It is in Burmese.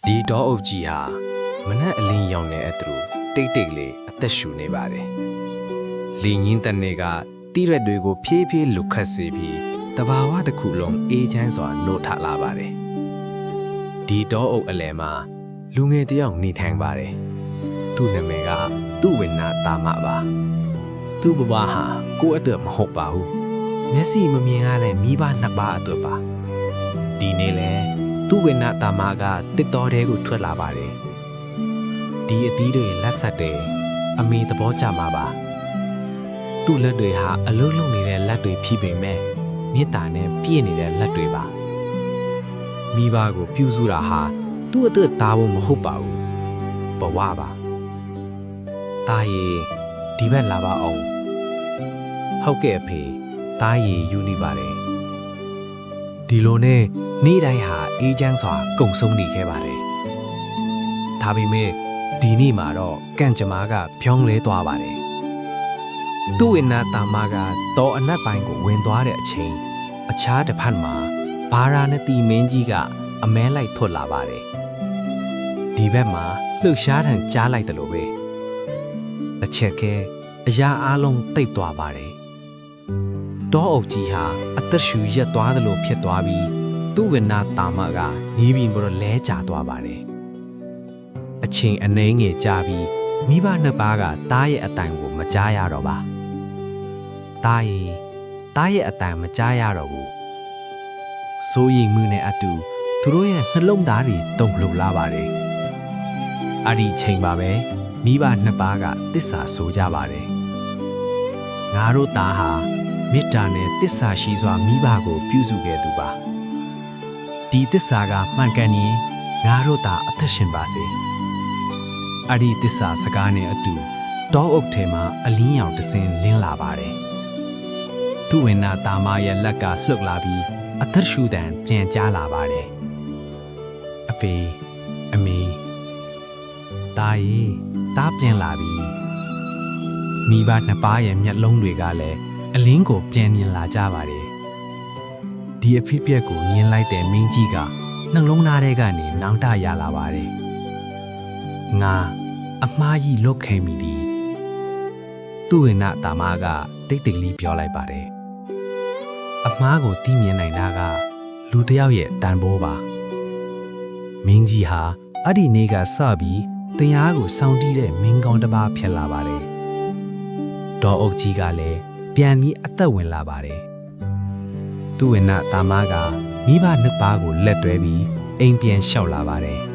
ဒီတောအုပ်ကြီးဟာမနက်အလင်းရောင်တဲ့အတူတိတ်တိတ်လေးအသက်ရှူနေပါတယ်။လီငင်းတနေကတိရက်တွေကိုဖြည်းဖြည်းလွတ်ခတ်စေပြီးတဘာဝတစ်ခုလုံးအေးချမ်းစွာနှုတ်ထလာပါတယ်။ဒီတောအုပ်အလယ်မှာလူငယ်တစ်ယောက်နေထိုင်ပါတယ်။သူ့နာမည်ကသူ့ဝိနာတာမပါ။သူ့ဘဝဟာကိုယ့်အတွက်မဟုတ်ပါဘူး။မျက်စိမမြင်ရတဲ့မိဘနှစ်ပါးအတွက်ပါ။ဒီနေ့လဲသူ့ဝိနာတာမကတစ်တော်တဲကိုထွက်လာပါတယ်။ဒီအသီးတွေလက်ဆက်တယ်အမေသဘောကျမှာပါ။သူ့လက်တွေဟာအလုံးလုံးနေတဲ့လက်တွေဖြစ်ပေမဲ့မေတ္တာနဲ့ပြည့်နေတဲ့လက်တွေပါ။မိဘကိုပြုစုတာဟာသူ့အတွက်သားဖို့မဟုတ်ပါဘူး။ဘဝပါ။တာရီဒီဘက်လာပါအောင်။ဟုတ်ကဲ့အဖေတာရီယူနေပါတယ်။ဒီလိုနဲ့နေ့တိုင်းဟာအေးချမ်းစွာကုံဆုံးနေခဲ့ပါတယ်။ဒါပေမဲ့ဒီနေ့မှာတော့ကန့်ကြမားကဖြောင်းလဲသွားပါတယ်။သူ့ဝိနာတာမကတော့အနက်ပိုင်းကိုဝင်သွားတဲ့အချိန်အခြားတစ်ဖက်မှာဘာရာနတီမင်းကြီးကအမဲလိုက်ထွက်လာပါတယ်။ဒီဘက်မှာလှုပ်ရှားထန်ကြားလိုက်တယ်လို့ပဲ။တစ်ချက်ကဲအရာအလုံးတိတ်သွားပါတယ်။တောအုပ်ကြီးဟာအသက်ရှူရက်သွားတယ်လို့ဖြစ်သွားပြီးသူ့ဝိနာတာမကညီးပြီးတော့လဲကျသွားပါတယ်။အချိန်အနှဲငယ်ကြာပြီးမိဘနှစ်ပါးကတားရဲ့အတိုင်ကိုမကြားရတော့ပါ။တားရဲ့အတိုင်မကြားရတော့ဘူး။စိုးရိမ်မှုနဲ့အတူသူတို့ရဲ့နှလုံးသားတွေတုန်လှုပ်လာပါတယ်။အဲ့ဒီချိန်ပါပဲမိဘနှစ်ပါးကတစ္ဆာဆိုကြပါတယ်။ငါတို့သားဟာမေတ္တာနဲ့တစ္ဆာရှိစွာမိဘကိုပြုစုခဲ့သူပါ။ဒီတစ္ဆာကမှန်ကန်ရင်ငါတို့သားအသက်ရှင်ပါစေ။အဲ့ဒီတစ္ဆာစကားနဲ့အတူတောအုပ်ထဲမှာအလင်းရောင်တစင်လင်းလာပါတယ်။သူ့ဝိနာတာမရဲ့လက်ကလှုပ်လာပြီးအသက်ရှူတန်ပြန်ကြားလာပါတယ်။အဖေအမေတာရီတားပြန်လာပြီ။မိဘနှစ်ပါးရဲ့မျက်လုံးတွေကလည်းအလင်းကိုပြန်မြင်လာကြပါတယ်။ဒီအဖြစ်ပြက်ကိုမြင်လိုက်တဲ့မင်းကြီးကနှလုံးသားထဲကနေနောင်တရလာပါတယ်။ငါအမှားကြီးလွတ်ခဲ့မိပြီ။သူ့ဝိနာတာမကတိတ်တိတ်လေးပြောလိုက်ပါတယ်။အမှားကိုသိမြင်နိုင်တာကလူတစ်ယောက်ရဲ့တန်ဖိုးပါ။မင်းကြီးဟာအဲ့ဒီနေ့ကစပြီးတရားကိုစောင့်တီးတဲ့မင်းကောင်းတစ်ပါးဖြစ်လာပါတယ်။ဒေါ်အုပ်ကြီးကလည်းပြန်ပြီးအသက်ဝင်လာပါတယ်။သူ့ဝိနာတာမကမိဘနှစ်ပါးကိုလက်တွဲပြီးအိမ်ပြန်လျှောက်လာပါတယ်